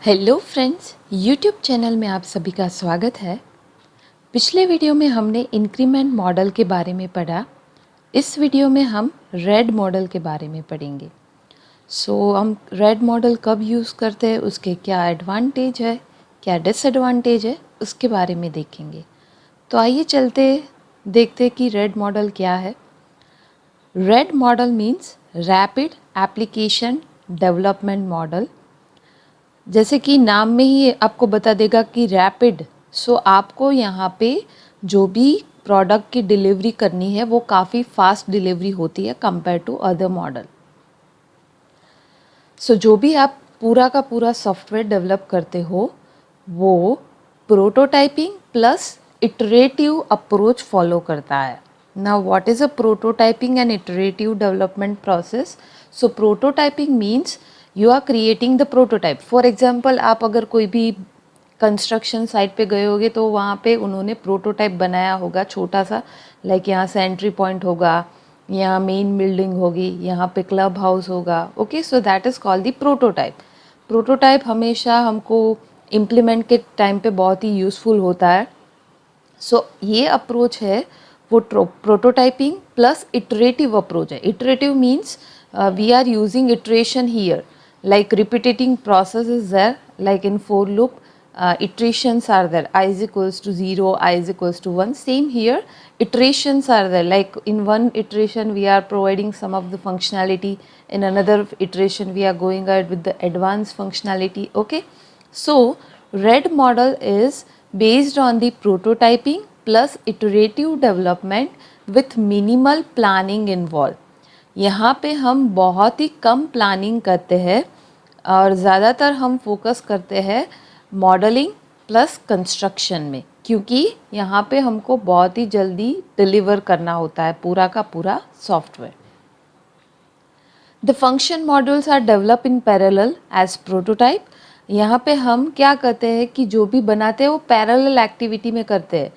Hello friends, YouTube channel में आप सभी का स्वागत है। पिछले वीडियो में हमने इंक्रीमेंट मॉडल के बारे में पढ़ा। इस वीडियो में हम रेड मॉडल के बारे में पढ़ेंगे। हम रेड मॉडल कब यूज़ करते हैं, उसके क्या एडवांटेज है, क्या डिसएडवांटेज है, उसके बारे में देखेंगे। तो आइए चलते देखते कि रेड मॉडल क्या है। RAD model means rapid application development model. जैसे कि नाम में ही आपको बता देगा कि रैपिड, आपको यहाँ पे जो भी प्रोडक्ट की डिलीवरी करनी है वो काफ़ी फास्ट डिलीवरी होती है कंपेयर टू अदर मॉडल। जो भी आप पूरा का पूरा सॉफ्टवेयर डेवलप करते हो वो prototyping plus iterative approach follow करता है। Now what is a prototyping and iterative development process? Prototyping means you are creating the prototype. For example, आप अगर कोई भी कंस्ट्रक्शन साइट पे गए होगे तो वहाँ पे उन्होंने प्रोटोटाइप बनाया होगा छोटा सा, लाइक यहाँ से एंट्री पॉइंट होगा, यहाँ मेन बिल्डिंग होगी, यहाँ पे क्लब हाउस होगा। Okay, so that is called the prototype. Prototype हमेशा हमको इम्प्लीमेंट के टाइम पे बहुत ही यूज़फुल होता है। ये अप्रोच है वो प्रोटोटाइपिंग प्लस इटरेटिव अप्रोच है। Iterative means we are using iteration here, like repeating process is there, like in for loop iterations are there, I is equals to 0, I is equals to 1. Same here, iterations are there, like in one iteration we are providing some of the functionality, in another iteration we are going ahead with the advanced functionality. Okay, so red model is based on the prototyping plus iterative development with minimal planning involved. यहाँ पे हम बहुत ही कम planning करते हैं और ज़्यादातर हम focus करते हैं मॉडलिंग प्लस कंस्ट्रक्शन में, क्योंकि यहाँ पे हमको बहुत ही जल्दी डिलीवर करना होता है पूरा का पूरा software. The function modules are develop in parallel as prototype. यहाँ पे हम क्या करते हैं कि जो भी बनाते हैं वो पैरेलल एक्टिविटी में करते हैं,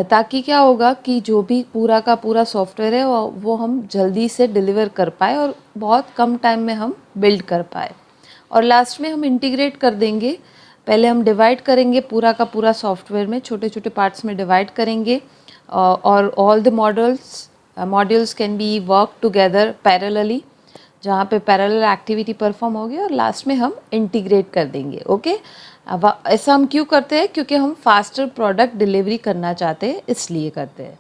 ताकि क्या होगा कि जो भी पूरा का पूरा सॉफ्टवेयर है वो हम जल्दी से डिलीवर कर पाए और बहुत कम टाइम में हम बिल्ड कर पाए। और लास्ट में हम इंटीग्रेट कर देंगे। पहले हम डिवाइड करेंगे पूरा का पूरा सॉफ्टवेयर में, छोटे छोटे पार्ट्स में डिवाइड करेंगे और all the modules can be work together parallelly, जहाँ पे पैरेलल एक्टिविटी परफॉर्म होगी और लास्ट में हम इंटीग्रेट कर देंगे। ओके, अब ऐसा हम क्यों करते हैं? क्योंकि हम फास्टर प्रोडक्ट डिलीवरी करना चाहते हैं, इसलिए करते हैं।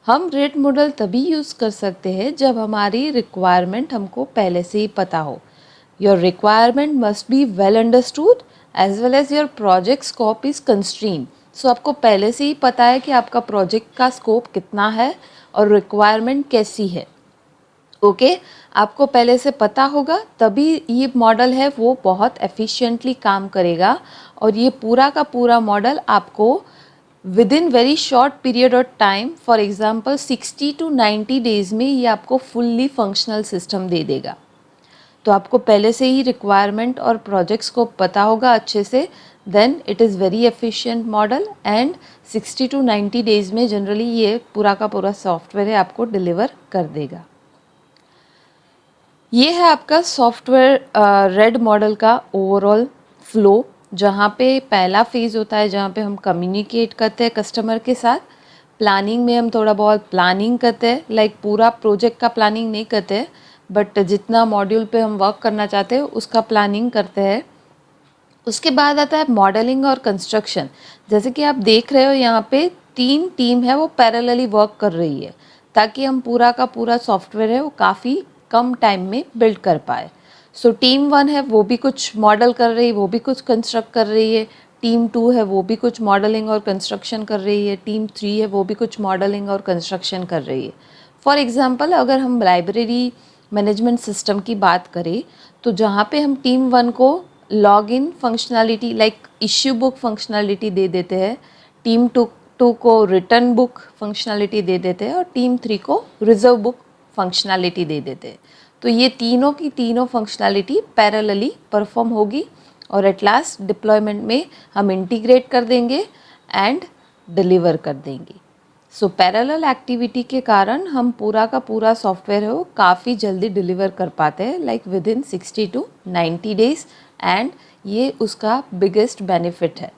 हम रेड मॉडल तभी यूज़ कर सकते हैं जब हमारी रिक्वायरमेंट हमको पहले से ही पता हो। Your requirement must be well understood as well as your project scope is constrained. आपको पहले से ही पता है कि आपका प्रोजेक्ट का स्कोप कितना है और रिक्वायरमेंट कैसी है। ओके, आपको पहले से पता होगा तभी ये मॉडल है वो बहुत एफिशिएंटली काम करेगा और ये पूरा का पूरा मॉडल आपको with in very short period of time, for example 60 to 90 days में ये आपको फुल्ली फंक्शनल सिस्टम दे देगा। तो आपको पहले से ही रिक्वायरमेंट और प्रोजेक्ट्स को पता होगा अच्छे से, then it is very efficient model and 60 to 90 days में जनरली ये पूरा का पूरा सॉफ्टवेयर है आपको डिलीवर कर देगा। ये है आपका सॉफ्टवेयर रेड मॉडल का ओवरऑल फ्लो, जहाँ पे पहला फेज़ होता है जहाँ पे हम कम्युनिकेट करते हैं कस्टमर के साथ। प्लानिंग में हम थोड़ा बहुत प्लानिंग करते हैं, लाइक पूरा प्रोजेक्ट का प्लानिंग नहीं करते हैं, बट जितना मॉड्यूल पे हम वर्क करना चाहते हैं उसका प्लानिंग करते हैं। उसके बाद आता है मॉडलिंग और कंस्ट्रक्शन। जैसे कि आप देख रहे हो यहाँ पे 3 टीम है वो पैरेलली वर्क कर रही है, ताकि हम पूरा का पूरा सॉफ्टवेयर है वो काफ़ी कम टाइम में बिल्ड कर पाए। टीम 1 है वो भी कुछ मॉडल कर रही है, वो भी कुछ कंस्ट्रक्ट कर रही है। टीम 2 है वो भी कुछ मॉडलिंग और कंस्ट्रक्शन कर रही है। टीम 3 है वो भी कुछ मॉडलिंग और कंस्ट्रक्शन कर रही है। फॉर एग्जांपल, अगर हम लाइब्रेरी मैनेजमेंट सिस्टम की बात करें तो जहाँ पे हम टीम 1 को log in functionality like issue book functionality दे देते हैं, टीम 2 को रिटर्न बुक फंक्शनैलिटी दे देते हैं और टीम 3 को रिजर्व बुक फंक्शनैलिटी दे देते हैं। तो ये तीनों की तीनों फंक्शनैलिटी पैरेलली परफॉर्म होगी और एट लास्ट डिप्लॉयमेंट में हम इंटीग्रेट कर देंगे एंड डिलीवर कर देंगे। पैरेलल एक्टिविटी के कारण हम पूरा का पूरा सॉफ्टवेयर है वो काफ़ी जल्दी डिलीवर कर पाते हैं, like with in 60 to 90 days and ये उसका बिगेस्ट बेनिफिट है।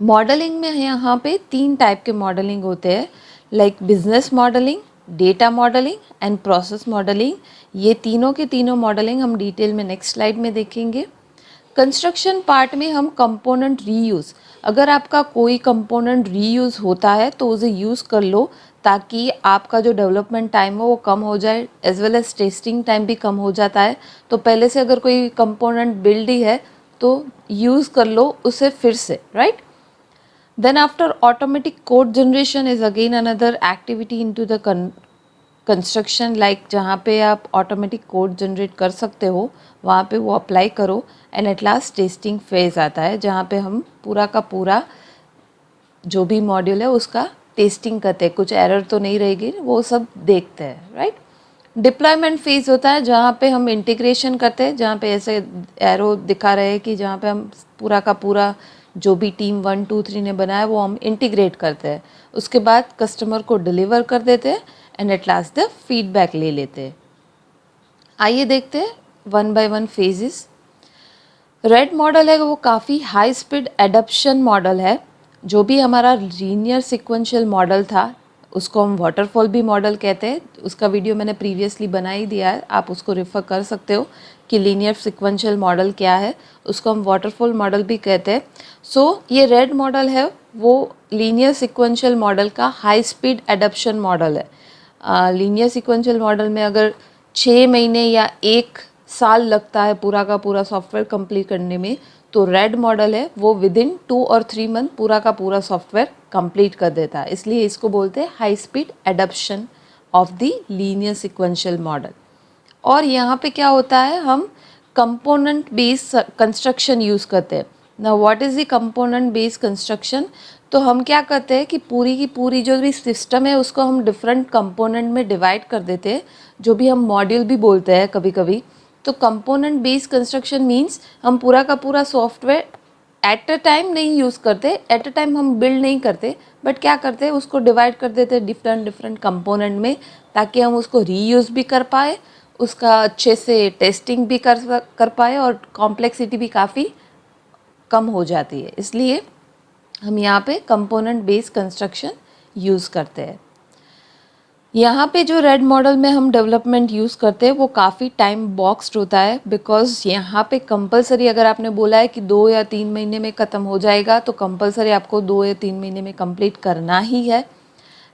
मॉडलिंग में यहाँ पे 3 टाइप के मॉडलिंग होते हैं, like business modelling, data modelling and process modelling. ये तीनों के तीनों मॉडलिंग हम डिटेल में नेक्स्ट स्लाइड में देखेंगे। कंस्ट्रक्शन पार्ट में हम कंपोनेंट रीयूज़, अगर आपका कोई कंपोनेंट रीयूज़ होता है तो उसे यूज़ कर लो, ताकि आपका जो डेवलपमेंट टाइम हो वो कम हो जाए, as well as testing time भी कम हो जाता है। तो पहले से अगर कोई कंपोनेंट बिल्ड ही है तो यूज़ कर लो उसे फिर से, right. Then after automatic code generation is again another activity into the construction, like जहाँ पे आप ऑटोमेटिक कोड जनरेट कर सकते हो वहाँ पे वो अप्लाई करो। And at last testing phase आता है जहाँ पे हम पूरा का पूरा जो भी मॉड्यूल है उसका टेस्टिंग करते हैं, कुछ एरर तो नहीं रहेगी वो सब देखते हैं, राइट। डिप्लॉयमेंट फेज़ होता है जहाँ पे हम इंटीग्रेशन करते हैं, जहाँ पे ऐसे एरो दिखा रहे हैं कि जहाँ पे हम पूरा का पूरा जो भी टीम 1 2 3 ने बनाया वो हम इंटीग्रेट करते हैं। उसके बाद कस्टमर को डिलीवर कर देते हैं and at last the feedback ले लेते हैं। आइए देखते हैं 1 बाय 1 फेजेस। रेड मॉडल है वो काफ़ी हाई स्पीड एडप्शन मॉडल है। जो भी हमारा लीनियर सिक्वेंशियल मॉडल था उसको हम वाटरफॉल भी मॉडल कहते हैं। उसका वीडियो मैंने प्रीवियसली बना ही दिया है, आप उसको रेफ़र कर सकते हो कि लीनियर सिक्वेंशियल मॉडल क्या है। उसको हम वाटरफॉल मॉडल भी कहते हैं। सो ये रेड मॉडल है वो लीनियर सिक्वेंशियल मॉडल का हाई स्पीड एडप्शन मॉडल है। लीनियर सिक्वेंशियल मॉडल में अगर 6 महीने या 1 साल लगता है पूरा का पूरा सॉफ्टवेयर कंप्लीट करने में, तो रेड मॉडल है वो विद इन 2 और 3 मंथ पूरा का पूरा सॉफ्टवेयर कंप्लीट कर देता है। इसलिए इसको बोलते हैं high speed adaption of the linear sequential model. और यहाँ पे क्या होता है, हम कंपोनेंट बेस्ड कंस्ट्रक्शन यूज़ करते हैं। ना what is the component based construction, तो हम क्या करते हैं कि पूरी की पूरी जो भी सिस्टम है उसको हम डिफरेंट कंपोनेंट में डिवाइड कर देते हैं, जो भी हम मॉड्यूल भी बोलते हैं कभी कभी। तो कंपोनेंट बेस्ड कंस्ट्रक्शन मीन्स हम पूरा का पूरा सॉफ्टवेयर एट अ टाइम नहीं यूज़ करते, एट अ टाइम हम बिल्ड नहीं करते, बट क्या करते हैं उसको डिवाइड कर देते हैं डिफरेंट डिफरेंट कंपोनेंट में, ताकि हम उसको रीयूज़ भी कर पाए, उसका अच्छे से टेस्टिंग भी कर पाए और कॉम्प्लेक्सिटी भी काफ़ी कम हो जाती है। इसलिए हम यहाँ पे कंपोनेंट बेस्ड कंस्ट्रक्शन यूज़ करते हैं। यहाँ पे जो रेड मॉडल में हम डेवलपमेंट यूज़ करते हैं वो काफ़ी टाइम बॉक्स्ड होता है, बिकॉज यहाँ पे कंपलसरी अगर आपने बोला है कि 2 या 3 महीने में ख़त्म हो जाएगा तो कंपलसरी आपको 2 या 3 महीने में कंप्लीट करना ही है।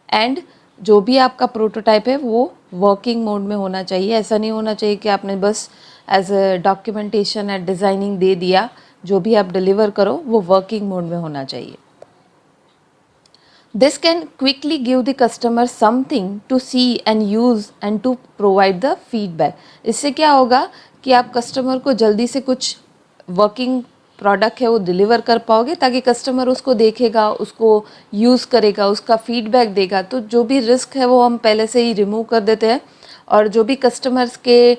एंड जो भी आपका प्रोटोटाइप है वो वर्किंग मोड में होना चाहिए। ऐसा नहीं होना चाहिए कि आपने बस as a documentation and designing दे दिया, जो भी आप डिलीवर करो वो वर्किंग मोड में होना चाहिए। This can quickly give the customer something to see and use and to provide the feedback. इससे क्या होगा कि आप कस्टमर को जल्दी से कुछ वर्किंग प्रोडक्ट है वो डिलीवर कर पाओगे, ताकि कस्टमर उसको देखेगा, उसको यूज़ करेगा, उसका फीडबैक देगा। तो जो भी रिस्क है वो हम पहले से ही रिमूव कर देते हैं, और जो भी कस्टमर्स के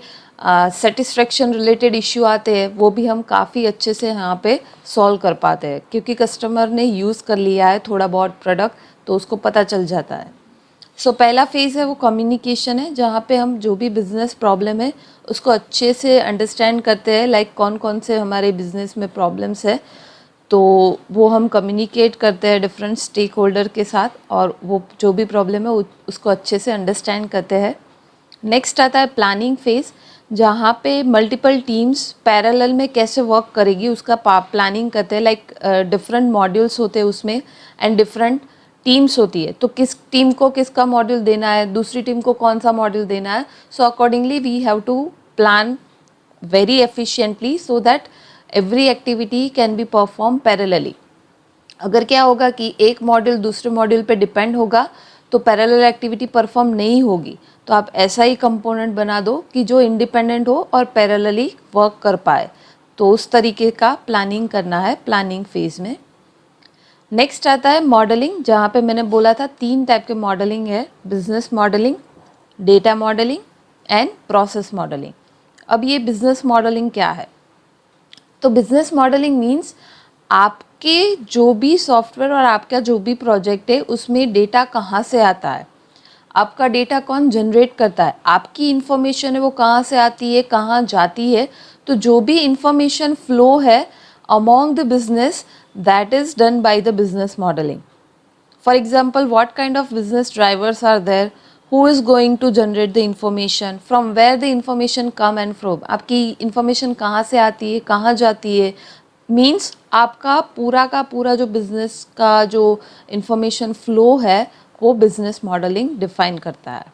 सेटिस्फेक्शन रिलेटेड इश्यू आते हैं वो भी हम काफ़ी अच्छे से यहाँ पे सॉल्व कर पाते हैं, क्योंकि कस्टमर ने यूज़ कर लिया है थोड़ा बहुत प्रोडक्ट तो उसको पता चल जाता है। सो पहला फेज़ है वो कम्युनिकेशन है, जहाँ पे हम जो भी बिज़नेस प्रॉब्लम है उसको अच्छे से अंडरस्टैंड करते हैं, लाइक कौन कौन से हमारे बिज़नेस में प्रॉब्लम्स है, तो वो हम कम्युनिकेट करते हैं डिफरेंट स्टेक होल्डर के साथ, और वो जो भी प्रॉब्लम है उसको अच्छे से अंडरस्टैंड करते हैं। नेक्स्ट आता है प्लानिंग फेज़, जहाँ पे मल्टीपल टीम्स पैरेलल में कैसे वर्क करेगी उसका प्लानिंग करते हैं। लाइक डिफरेंट मॉड्यूल्स होते हैं उसमें एंड डिफरेंट टीम्स होती है, तो किस टीम को किसका मॉड्यूल देना है, दूसरी टीम को कौन सा मॉड्यूल देना है। So accordingly we have to plan very efficiently so that every activity can be performed parallelly. अगर क्या होगा कि एक मॉड्यूल दूसरे मॉड्यूल पे डिपेंड होगा तो पैरेलल एक्टिविटी परफॉर्म नहीं होगी। तो आप ऐसा ही कंपोनेंट बना दो कि जो इंडिपेंडेंट हो और पैरेलली वर्क कर पाए। तो उस तरीके का प्लानिंग करना है प्लानिंग फेज़ में। नेक्स्ट आता है मॉडलिंग, जहाँ पे मैंने बोला था 3 टाइप के मॉडलिंग है, business modelling, data modelling and process modelling. अब ये बिजनेस मॉडलिंग क्या है, तो बिजनेस मॉडलिंग मीन्स आपके जो भी सॉफ्टवेयर और आपका जो भी प्रोजेक्ट है उसमें डेटा कहाँ से आता है, आपका डेटा कौन जनरेट करता है, आपकी इन्फॉर्मेशन है वो कहाँ से आती है, कहाँ जाती है। तो जो भी इंफॉर्मेशन फ्लो है among the business, that is done by the business modelling. For example, what kind of business drivers are there? Who is going to generate the information? From where the information come and from? आपकी information कहाँ से आती है, कहाँ जाती है? Means आपका का पूरा जो business का जो information flow है वो business modeling define करता है.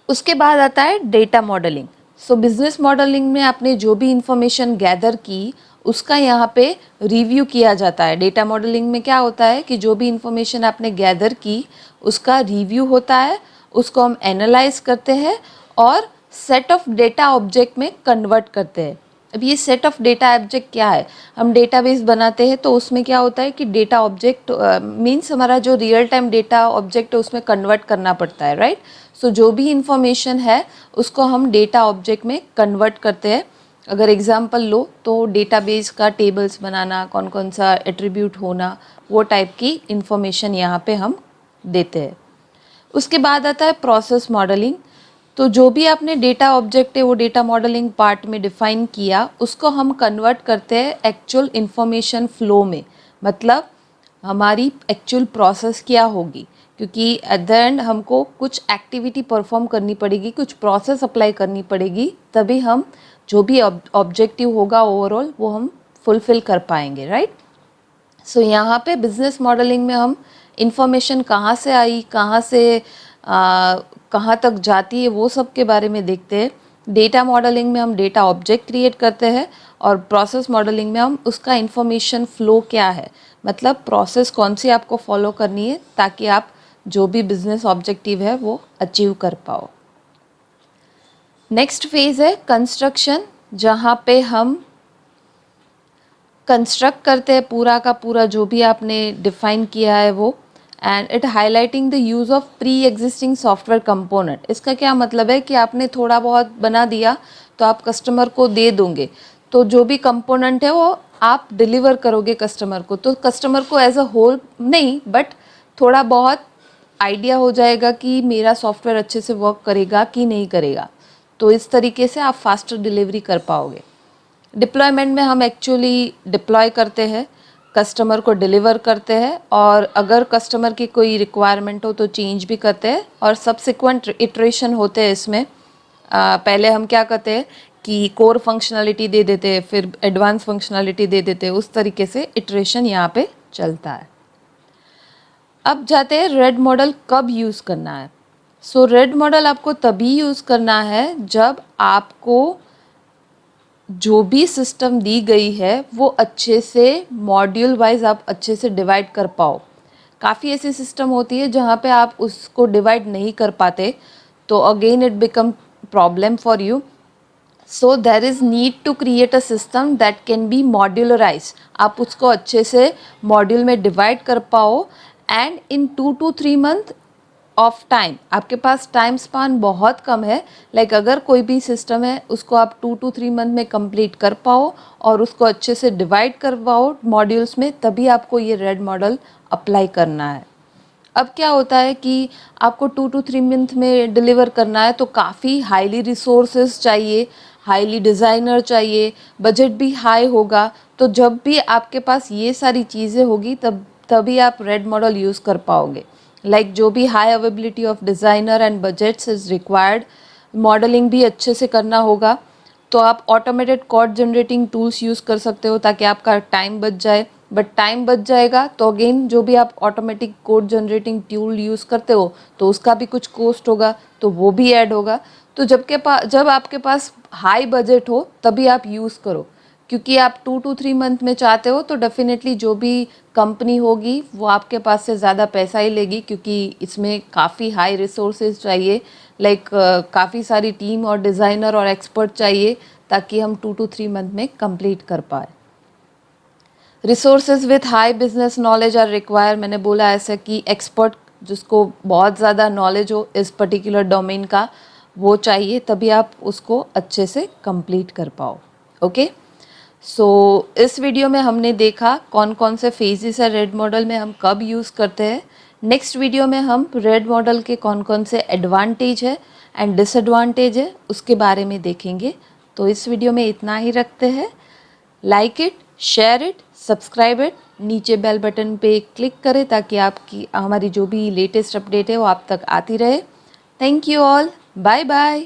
उसके बाद आता है डेटा मॉडलिंग. सो बिजनेस मॉडलिंग में आपने जो भी इंफॉर्मेशन गैदर की उसका यहाँ पे रिव्यू किया जाता है. डेटा मॉडलिंग में क्या होता है कि जो भी इंफॉर्मेशन आपने गैदर की उसका रिव्यू होता है, उसको हम एनालाइज करते हैं और सेट ऑफ डेटा ऑब्जेक्ट में कन्वर्ट करते हैं. अब ये सेट ऑफ डेटा ऑब्जेक्ट क्या है? हम डेटाबेस बनाते हैं तो उसमें क्या होता है कि डेटा ऑब्जेक्ट मीन्स हमारा जो रियल टाइम डेटा ऑब्जेक्ट है उसमें कन्वर्ट करना पड़ता है, राइट? सो जो भी इंफॉर्मेशन है उसको हम डेटा ऑब्जेक्ट में कन्वर्ट करते हैं. अगर एग्जांपल लो तो डेटाबेस का टेबल्स बनाना, कौन कौन सा एट्रीब्यूट होना, वो टाइप की इंफॉर्मेशन यहाँ पे हम देते हैं. उसके बाद आता है प्रोसेस मॉडलिंग. तो जो भी आपने डेटा ऑब्जेक्ट है वो डेटा मॉडलिंग पार्ट में डिफाइन किया उसको हम कन्वर्ट करते हैं एक्चुअल इंफॉर्मेशन फ्लो में. मतलब हमारी एक्चुअल प्रोसेस क्या होगी, क्योंकि एट द एंड हमको कुछ एक्टिविटी परफॉर्म करनी पड़ेगी, कुछ प्रोसेस अप्लाई करनी पड़ेगी, तभी हम जो भी ऑब्जेक्टिव होगा ओवरऑल वो हम फुलफिल कर पाएंगे, राइट? सो यहाँ पे बिजनेस मॉडलिंग में हम इंफॉर्मेशन कहाँ से आई, कहाँ से कहाँ तक जाती है, वो सब के बारे में देखते हैं. डेटा मॉडलिंग में हम डेटा ऑब्जेक्ट क्रिएट करते हैं और प्रोसेस मॉडलिंग में हम उसका इंफॉर्मेशन फ्लो क्या है, मतलब प्रोसेस कौन सी आपको फॉलो करनी है ताकि आप जो भी बिजनेस ऑब्जेक्टिव है वो अचीव कर पाओ. नेक्स्ट फेज है कंस्ट्रक्शन, जहाँ पे हम कंस्ट्रक्ट करते हैं पूरा का पूरा जो भी आपने डिफाइन किया है वो. And it highlighting the use of pre existing software component. इसका क्या मतलब है कि आपने थोड़ा बहुत बना दिया तो आप कस्टमर को दे दोगे, तो जो भी कंपोनेंट है वो आप डिलीवर करोगे कस्टमर को. तो कस्टमर को एज अ होल नहीं बट थोड़ा बहुत आइडिया हो जाएगा कि मेरा सॉफ्टवेयर अच्छे से वर्क करेगा कि नहीं करेगा. तो इस तरीके से आप फास्टर डिलीवरी कर पाओगे. डिप्लॉयमेंट में हम एक्चुअली डिप्लॉय करते हैं, कस्टमर को डिलीवर करते हैं और अगर कस्टमर की कोई रिक्वायरमेंट हो तो चेंज भी करते हैं और सब्सिक्वेंट इटरेशन होते हैं इसमें. पहले हम क्या करते हैं कि कोर फंक्शनलिटी दे देते हैं, फिर एडवांस फंक्शनलिटी दे देते हैं. उस तरीके से इटरेशन यहाँ पे चलता है. अब जाते हैं रेड मॉडल कब यूज़ करना है. सो रेड मॉडल आपको तभी यूज़ करना है जब आपको जो भी सिस्टम दी गई है वो अच्छे से मॉड्यूल वाइज आप अच्छे से डिवाइड कर पाओ. काफ़ी ऐसी सिस्टम होती है जहाँ पे आप उसको डिवाइड नहीं कर पाते, तो again it become problem for you. So there is need to create a system that can be modularize. आप उसको अच्छे से मॉड्यूल में डिवाइड कर पाओ and in 2 to 3 month of time. आपके पास टाइम स्पान बहुत कम है. लाइक अगर कोई भी सिस्टम है उसको आप 2 to 3 मंथ में कंप्लीट कर पाओ और उसको अच्छे से डिवाइड कर पाओ मॉड्यूल्स में, तभी आपको ये रेड मॉडल अप्लाई करना है. अब क्या होता है कि आपको 2 to 3 मंथ में डिलीवर करना है तो काफ़ी हाईली रिसोर्सेज चाहिए, हाईली डिज़ाइनर चाहिए, बजट भी हाई होगा. तो जब भी आपके पास ये सारी चीज़ें होगी तभी आप रेड मॉडल यूज़ कर पाओगे. लाइक जो भी high availability of designer and budgets is required. Modelling भी अच्छे से करना होगा तो आप automated code generating tools use कर सकते हो ताकि आपका टाइम बच जाए. बट टाइम बच जाएगा तो अगेन जो भी आप automatic code generating tool use करते हो तो उसका भी कुछ कॉस्ट होगा, तो वो भी ऐड होगा. तो जब आपके पास हाई बजट हो तभी आप यूज़ करो, क्योंकि आप 2 to 3 मंथ में चाहते हो तो डेफिनेटली जो भी कंपनी होगी वो आपके पास से ज़्यादा पैसा ही लेगी, क्योंकि इसमें काफ़ी हाई रिसोर्सेज चाहिए. लाइक काफ़ी सारी टीम और डिज़ाइनर और एक्सपर्ट चाहिए ताकि हम 2 to 3 मंथ में कंप्लीट कर पाए. Resources with high business knowledge are require. मैंने बोला ऐसा कि एक्सपर्ट जिसको बहुत ज़्यादा नॉलेज हो इस पर्टिकुलर डोमेन का वो चाहिए, तभी आप उसको अच्छे से कंप्लीट कर पाओ. ओके, सो इस वीडियो में हमने देखा कौन कौन से फेजेस है रेड मॉडल में, हम कब यूज़ करते हैं. नेक्स्ट वीडियो में हम रेड मॉडल के कौन कौन से एडवांटेज है एंड डिसएडवांटेज है उसके बारे में देखेंगे. तो इस वीडियो में इतना ही रखते हैं। Like it, share it, subscribe it, नीचे बेल बटन पे क्लिक करें ताकि आपकी हमारी जो भी लेटेस्ट अपडेट है वो आप तक आती रहे। Thank you all, bye bye.